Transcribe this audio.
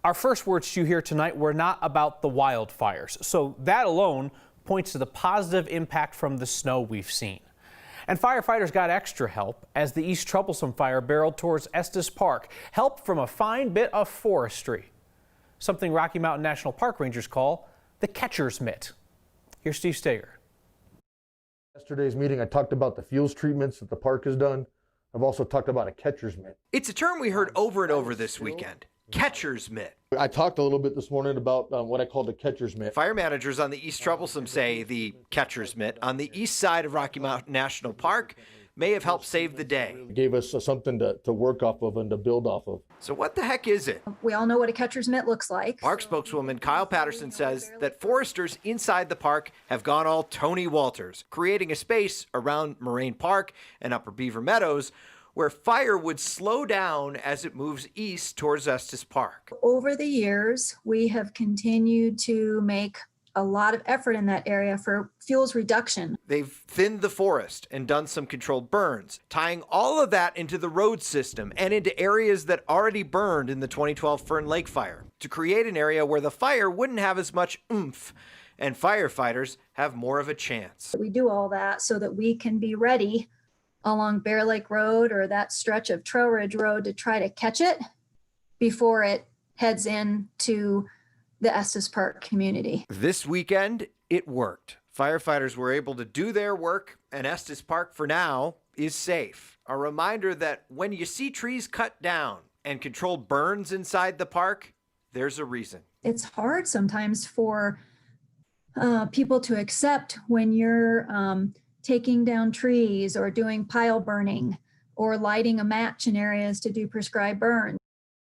Our first words you hear tonight were not about the wildfires, so that alone points to the positive impact from the snow we've seen. And firefighters got extra help as the East Troublesome Fire barreled towards Estes Park, help from a fine bit of forestry, something Rocky Mountain National Park rangers call the catcher's mitt. Here's Steve Steger. Yesterday's meeting, I talked about the fuels treatments that the park has done. I've also talked about a catcher's mitt. It's a term we heard over and over this weekend. Catcher's mitt. I talked a little bit this morning about what I call the catcher's mitt. Fire managers on the East Troublesome say the catcher's mitt on the east side of Rocky Mountain National Park may have helped save the day. It gave us something to work off of and to build off of. So what the heck is it? We all know what a catcher's mitt looks like. Park spokeswoman Kyle Patterson says that foresters inside the park have gone all Tony Walters, creating a space around Moraine Park and Upper Beaver Meadows where fire would slow down as it moves east towards Estes Park. Over the years, we have continued to make a lot of effort in that area for fuels reduction. They've thinned the forest and done some controlled burns, tying all of that into the road system and into areas that already burned in the 2012 Fern Lake fire to create an area where the fire wouldn't have as much oomph and firefighters have more of a chance. We do all that so that we can be ready along Bear Lake Road or that stretch of Trail Ridge Road to try to catch it before it heads into the Estes Park community. This weekend, it worked. Firefighters were able to do their work, and Estes Park, for now, is safe. A reminder that when you see trees cut down and controlled burns inside the park, there's a reason. It's hard sometimes for people to accept when you're taking down trees or doing pile burning or lighting a match in areas to do prescribed burns.